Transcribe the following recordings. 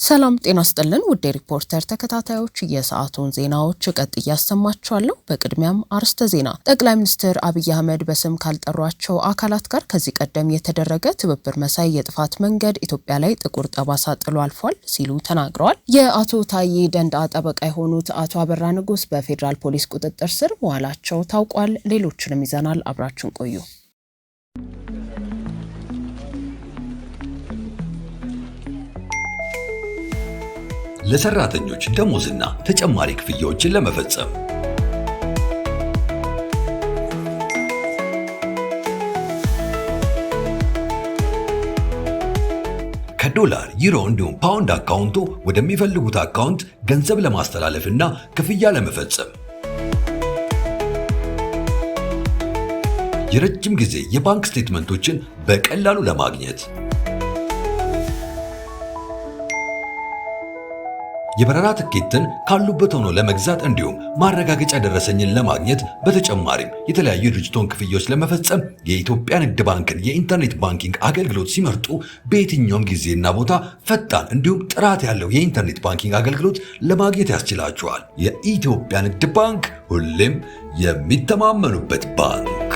ሰላም ጤና ይስጥልን ውድ ሪፖርተር ተከታታዮች የሰዓቱን ዜናዎች ቀጥዬ ያሰማችኋለሁ። በቅድሚያም አርዕስተ ዜና። ጠቅላይ ሚኒስትር አብይ አህመድ በስም ካልጠሯቸው አካላት ጋር ከዚህ ቀደም የተደረገ ትብብር መሳይ የጥፋት መንገድ ኢትዮጵያ ላይ ጥቁር ጠባሳ ጥሎ አልፏል ሲሉ ተናግረዋል። የአቶ ታዬ ደንደአ ጠበቃ የሆኑት አቶ አበራ ንጉስ በፌዴራል ፖሊስ ቁጥጥር ስር መዋላቸው ታውቋል። ሌሎችንም ይዘናል። አብራችሁን ቆዩ። ለሰራተኞች ደሞዝና ተጨማሪ ክፍያዎችን ለመፈጸም ከዶላር፣ ዩሮ እንዲሁም ፓውንድ አካውንቶ ወደሚፈልጉት አካውንት ገንዘብ ለማስተላለፍና ክፍያ ለመፈጸም የረጅም ጊዜ የባንክ ስቴትመንቶችን በቀላሉ ለማግኘት የበረራ ትኬትን ካሉበት ሆኖ ለመግዛት እንዲሁም ማረጋገጫ ደረሰኝን ለማግኘት በተጨማሪም የተለያዩ ድርጅቶች ክፍያዎች ለመፈጸም የኢትዮጵያ ንግድ ባንክን የኢንተርኔት ባንኪንግ አገልግሎት ሲመርጡ በየትኛውም ጊዜና ቦታ ፈጣን እንዲሁም ጥራት ያለው የኢንተርኔት ባንኪንግ አገልግሎት ለማግኘት ያስችላቸዋል። የኢትዮጵያ ንግድ ባንክ ሁሌም የሚተማመኑበት ባንክ።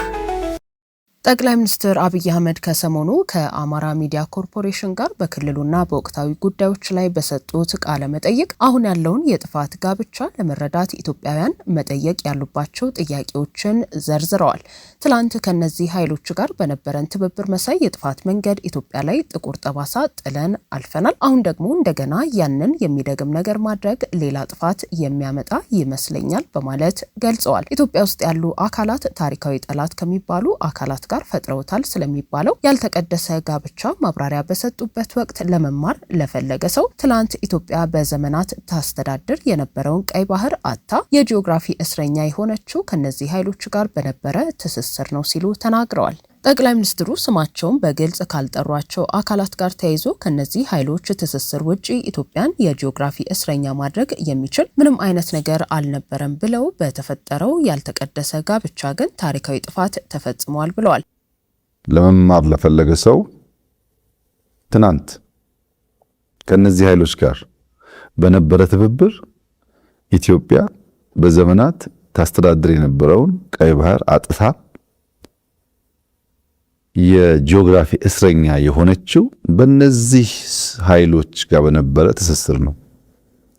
ጠቅላይ ሚኒስትር አብይ አህመድ ከሰሞኑ ከአማራ ሚዲያ ኮርፖሬሽን ጋር በክልሉና በወቅታዊ ጉዳዮች ላይ በሰጡት ቃለ መጠይቅ አሁን ያለውን የጥፋት ጋብቻ ለመረዳት ኢትዮጵያውያን መጠየቅ ያሉባቸው ጥያቄዎችን ዘርዝረዋል። ትላንት ከነዚህ ኃይሎች ጋር በነበረን ትብብር መሳይ የጥፋት መንገድ ኢትዮጵያ ላይ ጥቁር ጠባሳ ጥለን አልፈናል። አሁን ደግሞ እንደገና ያንን የሚደግም ነገር ማድረግ ሌላ ጥፋት የሚያመጣ ይመስለኛል በማለት ገልጸዋል። ኢትዮጵያ ውስጥ ያሉ አካላት ታሪካዊ ጠላት ከሚባሉ አካላት ጋር ፈጥረውታል ስለሚባለው ያልተቀደሰ ጋብቻ ማብራሪያ በሰጡበት ወቅት ለመማር ለፈለገ ሰው ትላንት ኢትዮጵያ በዘመናት ታስተዳድር የነበረውን ቀይ ባህር አታ የጂኦግራፊ እስረኛ የሆነችው ከነዚህ ኃይሎች ጋር በነበረ ትስስር ነው ሲሉ ተናግረዋል። ጠቅላይ ሚኒስትሩ ስማቸውን በግልጽ ካልጠሯቸው አካላት ጋር ተያይዞ ከነዚህ ኃይሎች ትስስር ውጪ ኢትዮጵያን የጂኦግራፊ እስረኛ ማድረግ የሚችል ምንም አይነት ነገር አልነበረም ብለው በተፈጠረው ያልተቀደሰ ጋብቻ ግን ታሪካዊ ጥፋት ተፈጽሟል ብለዋል። ለመማር ለፈለገ ሰው ትናንት ከነዚህ ኃይሎች ጋር በነበረ ትብብር ኢትዮጵያ በዘመናት ታስተዳድር የነበረውን ቀይ ባህር አጥታ የጂኦግራፊ እስረኛ የሆነችው በእነዚህ ኃይሎች ጋር በነበረ ትስስር ነው።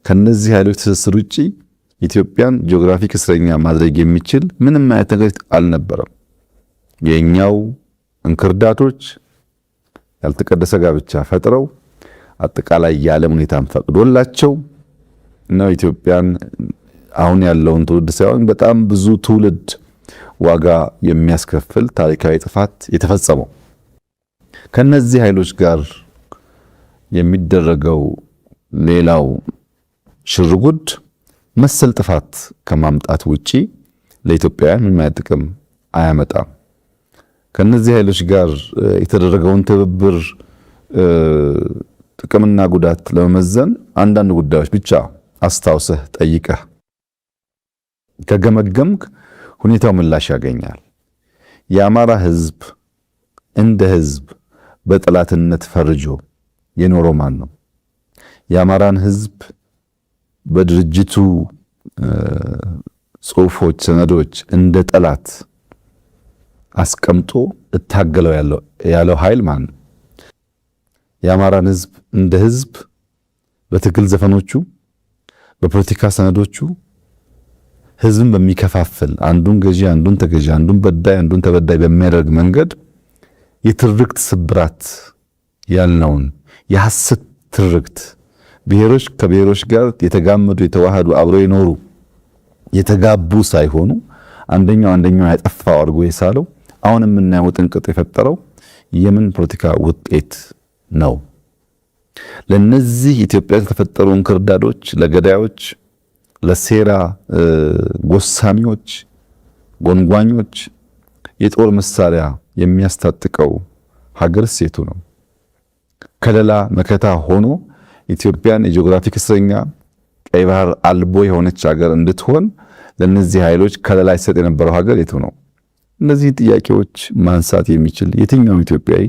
ከነዚህ ኃይሎች ትስስር ውጪ ኢትዮጵያን ጂኦግራፊክ እስረኛ ማድረግ የሚችል ምንም አይነት ነገር አልነበረም። የኛው እንክርዳቶች ያልተቀደሰ ጋብቻ ፈጥረው አጠቃላይ የዓለም ሁኔታን ፈቅዶላቸው ነው ኢትዮጵያን አሁን ያለውን ትውልድ ሳይሆን በጣም ብዙ ትውልድ ዋጋ የሚያስከፍል ታሪካዊ ጥፋት የተፈጸመው። ከነዚህ ኃይሎች ጋር የሚደረገው ሌላው ሽርጉድ መሰል ጥፋት ከማምጣት ውጪ ለኢትዮጵያውያን ምንም አይነት ጥቅም አያመጣም። ከነዚህ ኃይሎች ጋር የተደረገውን ትብብር ጥቅምና ጉዳት ለመመዘን አንዳንድ ጉዳዮች ብቻ አስታውሰህ ጠይቀህ ከገመገምክ ሁኔታው ምላሽ ያገኛል። የአማራ ህዝብ እንደ ህዝብ በጠላትነት ፈርጆ የኖረው ማን ነው? የአማራን ህዝብ በድርጅቱ ጽሁፎች፣ ሰነዶች እንደ ጠላት አስቀምጦ እታገለው ያለው ኃይል ማን ነው? የአማራን ህዝብ እንደ ህዝብ በትግል ዘፈኖቹ፣ በፖለቲካ ሰነዶቹ ህዝብን በሚከፋፍል አንዱን ገዢ አንዱን ተገዢ አንዱን በዳይ አንዱን ተበዳይ በሚያደርግ መንገድ የትርክት ስብራት ያልነውን የሐሰት ትርክት ብሔሮች ከብሔሮች ጋር የተጋመዱ የተዋሃዱ አብረው የኖሩ የተጋቡ ሳይሆኑ አንደኛው ያጠፋው አድርጎ የሳለው አሁን የምናየው ጥንቅጥ የፈጠረው የምን ፖለቲካ ውጤት ነው? ለነዚህ ኢትዮጵያ የተፈጠሩ እንክርዳዶች ለገዳዮች ለሴራ ጎሳሚዎች ጎንጓኞች የጦር መሳሪያ የሚያስታጥቀው ሀገር ሴቱ ነው። ከለላ መከታ ሆኖ ኢትዮጵያን የጂኦግራፊክ እስረኛ ቀይ ባህር አልቦ የሆነች ሀገር እንድትሆን ለነዚህ ኃይሎች ከለላ ይሰጥ የነበረው ሀገር የቱ ነው? እነዚህ ጥያቄዎች ማንሳት የሚችል የትኛውም ኢትዮጵያዊ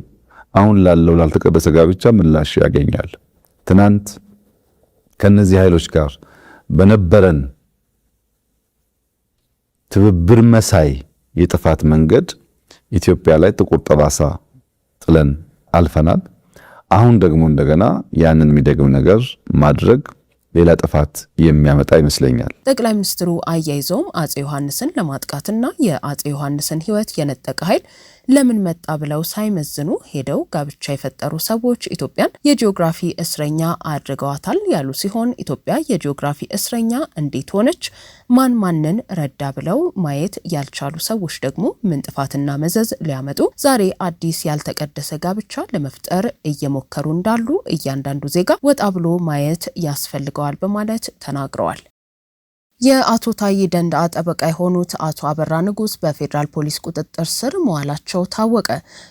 አሁን ላልተቀደሰ ጋብቻ ምላሽ ያገኛል። ትናንት ከነዚህ ኃይሎች ጋር በነበረን ትብብር መሳይ የጥፋት መንገድ ኢትዮጵያ ላይ ጥቁር ጠባሳ ጥለን አልፈናል። አሁን ደግሞ እንደገና ያንን የሚደግም ነገር ማድረግ ሌላ ጥፋት የሚያመጣ ይመስለኛል። ጠቅላይ ሚኒስትሩ አያይዘውም አጼ ዮሐንስን ለማጥቃትና የአጼ ዮሐንስን ሕይወት የነጠቀ ኃይል ለምን መጣ ብለው ሳይመዝኑ ሄደው ጋብቻ የፈጠሩ ሰዎች ኢትዮጵያን የጂኦግራፊ እስረኛ አድርገዋታል ያሉ ሲሆን ኢትዮጵያ የጂኦግራፊ እስረኛ እንዴት ሆነች? ማን ማንን ረዳ ብለው ማየት ያልቻሉ ሰዎች ደግሞ ምን ጥፋትና መዘዝ ሊያመጡ ዛሬ አዲስ ያልተቀደሰ ጋብቻ ለመፍጠር እየሞከሩ እንዳሉ እያንዳንዱ ዜጋ ወጣ ብሎ ማየት ያስፈልገዋል በማለት ተናግረዋል። የአቶ ታዬ ደንደአ ጠበቃ የሆኑት አቶ አበራ ንጉስ በፌዴራል ፖሊስ ቁጥጥር ስር መዋላቸው ታወቀ።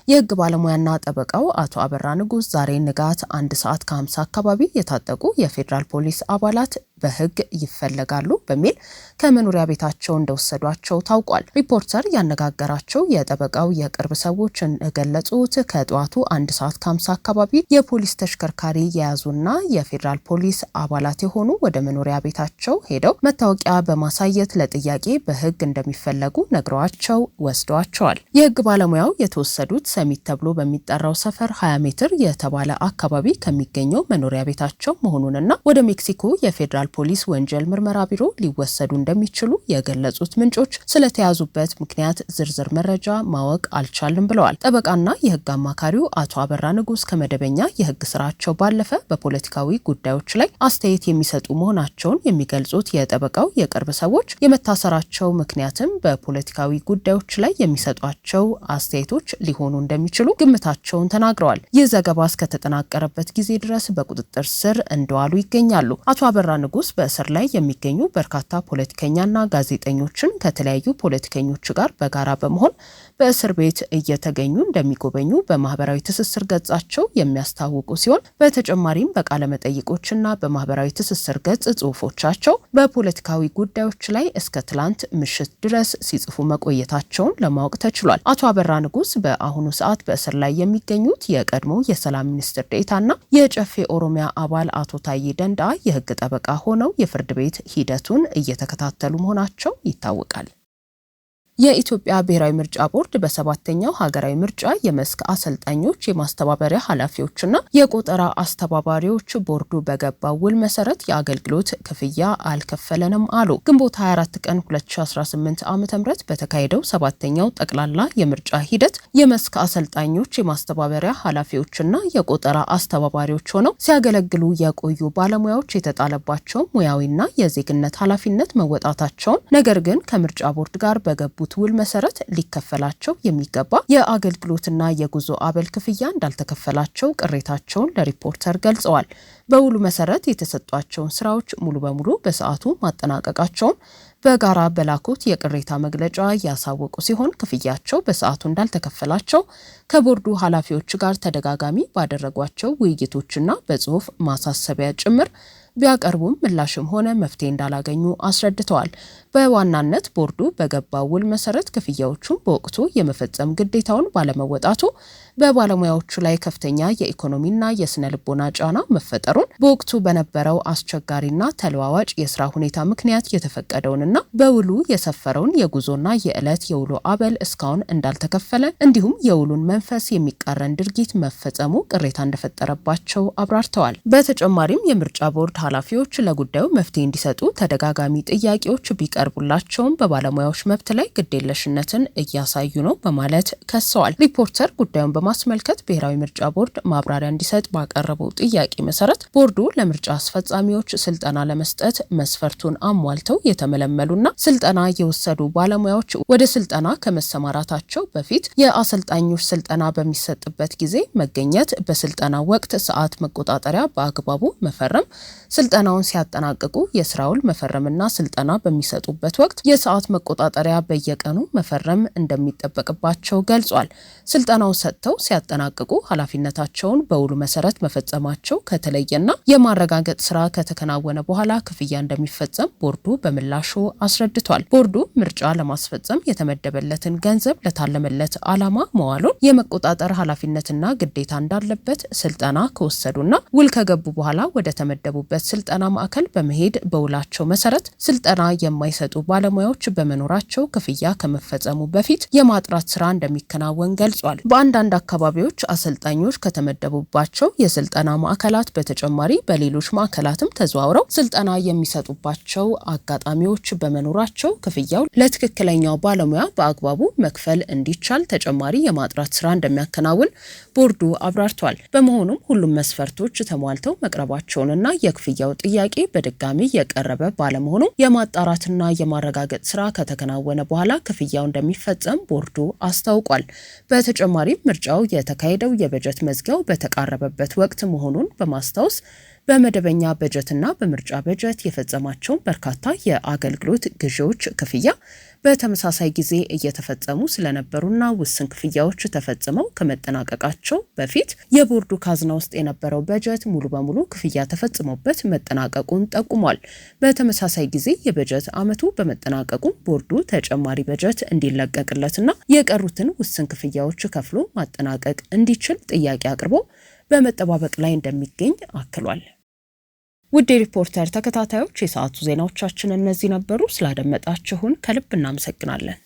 የህግ ባለሙያና ጠበቃው አቶ አበራ ንጉስ ዛሬ ንጋት 1 ሰዓት ከ50 አካባቢ የታጠቁ የፌዴራል ፖሊስ አባላት በህግ ይፈለጋሉ በሚል ከመኖሪያ ቤታቸው እንደወሰዷቸው ታውቋል። ሪፖርተር ያነጋገራቸው የጠበቃው የቅርብ ሰዎች እንደገለጹት ከጠዋቱ 1 ሰዓት ከ50 አካባቢ የፖሊስ ተሽከርካሪ የያዙና የፌዴራል ፖሊስ አባላት የሆኑ ወደ መኖሪያ ቤታቸው ሄደው መታወቂያ በማሳየት ለጥያቄ በህግ እንደሚፈለጉ ነግረዋቸው ወስደዋቸዋል። የህግ ባለሙያው የተወሰዱት ሰሚት ተብሎ በሚጠራው ሰፈር 20 ሜትር የተባለ አካባቢ ከሚገኘው መኖሪያ ቤታቸው መሆኑንና ወደ ሜክሲኮ የፌዴራል ፖሊስ ወንጀል ምርመራ ቢሮ ሊወሰዱ እንደሚችሉ የገለጹት ምንጮች ስለተያዙበት ምክንያት ዝርዝር መረጃ ማወቅ አልቻልም ብለዋል። ጠበቃና የህግ አማካሪው አቶ አበራ ንጉስ ከመደበኛ የህግ ስራቸው ባለፈ በፖለቲካዊ ጉዳዮች ላይ አስተያየት የሚሰጡ መሆናቸውን የሚገልጹት የጠበቃው የቅርብ ሰዎች የመታሰራቸው ምክንያትም በፖለቲካዊ ጉዳዮች ላይ የሚሰጧቸው አስተያየቶች ሊሆኑ እንደሚችሉ ግምታቸውን ተናግረዋል። ይህ ዘገባ እስከተጠናቀረበት ጊዜ ድረስ በቁጥጥር ስር እንደዋሉ ይገኛሉ። አቶ አበራ ንጉስ በእስር ላይ የሚገኙ በርካታ ፖለቲከኛና ጋዜጠኞችን ከተለያዩ ፖለቲከኞች ጋር በጋራ በመሆን በእስር ቤት እየተገኙ እንደሚጎበኙ በማህበራዊ ትስስር ገጻቸው የሚያስታውቁ ሲሆን በተጨማሪም በቃለ መጠይቆችና በማህበራዊ ትስስር ገጽ ጽሁፎቻቸው በፖለቲካዊ ጉዳዮች ላይ እስከ ትላንት ምሽት ድረስ ሲጽፉ መቆየታቸውን ለማወቅ ተችሏል። አቶ አበራ ንጉስ በአሁኑ ሰዓት በእስር ላይ የሚገኙት የቀድሞ የሰላም ሚኒስትር ዴኤታና የጨፌ ኦሮሚያ አባል አቶ ታዬ ደንደአ የህግ ጠበቃ ሆነው የፍርድ ቤት ሂደቱን እየተከታተሉ መሆናቸው ይታወቃል። የኢትዮጵያ ብሔራዊ ምርጫ ቦርድ በሰባተኛው ሀገራዊ ምርጫ የመስክ አሰልጣኞች፣ የማስተባበሪያ ኃላፊዎችና የቆጠራ አስተባባሪዎች ቦርዱ በገባው ውል መሰረት የአገልግሎት ክፍያ አልከፈለንም አሉ። ግንቦት 24 ቀን 2018 ዓ.ም በተካሄደው ሰባተኛው ጠቅላላ የምርጫ ሂደት የመስክ አሰልጣኞች፣ የማስተባበሪያ ኃላፊዎችና የቆጠራ አስተባባሪዎች ሆነው ሲያገለግሉ የቆዩ ባለሙያዎች የተጣለባቸው ሙያዊና የዜግነት ኃላፊነት መወጣታቸውን ነገር ግን ከምርጫ ቦርድ ጋር በገቡ ውል መሰረት ሊከፈላቸው የሚገባ የአገልግሎትና የጉዞ አበል ክፍያ እንዳልተከፈላቸው ቅሬታቸውን ለሪፖርተር ገልጸዋል። በውሉ መሰረት የተሰጧቸውን ስራዎች ሙሉ በሙሉ በሰዓቱ ማጠናቀቃቸውን በጋራ በላኩት የቅሬታ መግለጫ ያሳወቁ ሲሆን ክፍያቸው በሰዓቱ እንዳልተከፈላቸው ከቦርዱ ኃላፊዎች ጋር ተደጋጋሚ ባደረጓቸው ውይይቶችና በጽሁፍ ማሳሰቢያ ጭምር ቢያቀርቡም ምላሽም ሆነ መፍትሄ እንዳላገኙ አስረድተዋል። በዋናነት ቦርዱ በገባው ውል መሰረት ክፍያዎቹን በወቅቱ የመፈጸም ግዴታውን ባለመወጣቱ በባለሙያዎቹ ላይ ከፍተኛ የኢኮኖሚና የስነ ልቦና ጫና መፈጠሩን፣ በወቅቱ በነበረው አስቸጋሪና ተለዋዋጭ የስራ ሁኔታ ምክንያት የተፈቀደውንና በውሉ የሰፈረውን የጉዞና የዕለት የውሎ አበል እስካሁን እንዳልተከፈለ እንዲሁም የውሉን መንፈስ የሚቃረን ድርጊት መፈጸሙ ቅሬታ እንደፈጠረባቸው አብራርተዋል። በተጨማሪም የምርጫ ቦርድ ኃላፊዎች ለጉዳዩ መፍትሄ እንዲሰጡ ተደጋጋሚ ጥያቄዎች ቢቀርቡላቸውም በባለሙያዎች መብት ላይ ግዴለሽነትን እያሳዩ ነው በማለት ከሰዋል። ሪፖርተር ጉዳዩን በማስመልከት ብሔራዊ ምርጫ ቦርድ ማብራሪያ እንዲሰጥ ባቀረበው ጥያቄ መሰረት ቦርዱ ለምርጫ አስፈጻሚዎች ስልጠና ለመስጠት መስፈርቱን አሟልተው የተመለመሉና ስልጠና የወሰዱ ባለሙያዎች ወደ ስልጠና ከመሰማራታቸው በፊት የአሰልጣኞች ስልጠና በሚሰጥበት ጊዜ መገኘት፣ በስልጠና ወቅት ሰዓት መቆጣጠሪያ በአግባቡ መፈረም፣ ስልጠናውን ሲያጠናቅቁ የስራ ውል መፈረምና ስልጠና በሚሰጡበት ወቅት የሰዓት መቆጣጠሪያ በየቀኑ መፈረም እንደሚጠበቅባቸው ገልጿል። ስልጠናው ሰጥተው ሲያጠናቅቁ ኃላፊነታቸውን በውሉ መሰረት መፈጸማቸው ከተለየና የማረጋገጥ ስራ ከተከናወነ በኋላ ክፍያ እንደሚፈጸም ቦርዱ በምላሹ አስረድቷል። ቦርዱ ምርጫ ለማስፈጸም የተመደበለትን ገንዘብ ለታለመለት ዓላማ መዋሉን የመቆጣጠር ኃላፊነትና ግዴታ እንዳለበት ስልጠና ከወሰዱና ውል ከገቡ በኋላ ወደ ተመደቡበት ስልጠና ማዕከል በመሄድ በውላቸው መሰረት ስልጠና የማይሰጡ ባለሙያዎች በመኖራቸው ክፍያ ከመፈጸሙ በፊት የማጥራት ስራ እንደሚከናወን ገልጿል። በአንዳንድ አካባቢዎች አሰልጣኞች ከተመደቡባቸው የስልጠና ማዕከላት በተጨማሪ በሌሎች ማዕከላትም ተዘዋውረው ስልጠና የሚሰጡባቸው አጋጣሚዎች በመኖራቸው ክፍያው ለትክክለኛው ባለሙያ በአግባቡ መክፈል እንዲቻል ተጨማሪ የማጥራት ስራ እንደሚያከናውን ቦርዱ አብራርቷል። በመሆኑም ሁሉም መስፈርቶች ተሟልተው መቅረባቸውንና የክፍያው ጥያቄ በድጋሚ የቀረበ ባለመሆኑ የማጣራትና የማረጋገጥ ስራ ከተከናወነ በኋላ ክፍያው እንደሚፈጸም ቦርዱ አስታውቋል። በተጨማሪም ምርጫው የተካሄደው የበጀት መዝጊያው በተቃረበበት ወቅት መሆኑን በማስታወስ በመደበኛ በጀትና በምርጫ በጀት የፈጸማቸውን በርካታ የአገልግሎት ግዢዎች ክፍያ በተመሳሳይ ጊዜ እየተፈጸሙ ስለነበሩና ውስን ክፍያዎች ተፈጽመው ከመጠናቀቃቸው በፊት የቦርዱ ካዝና ውስጥ የነበረው በጀት ሙሉ በሙሉ ክፍያ ተፈጽሞበት መጠናቀቁን ጠቁሟል። በተመሳሳይ ጊዜ የበጀት ዓመቱ በመጠናቀቁ ቦርዱ ተጨማሪ በጀት እንዲለቀቅለትና የቀሩትን ውስን ክፍያዎች ከፍሎ ማጠናቀቅ እንዲችል ጥያቄ አቅርቦ በመጠባበቅ ላይ እንደሚገኝ አክሏል። ውድ ሪፖርተር ተከታታዮች የሰዓቱ ዜናዎቻችን እነዚህ ነበሩ። ስላደመጣችሁን ከልብ እናመሰግናለን።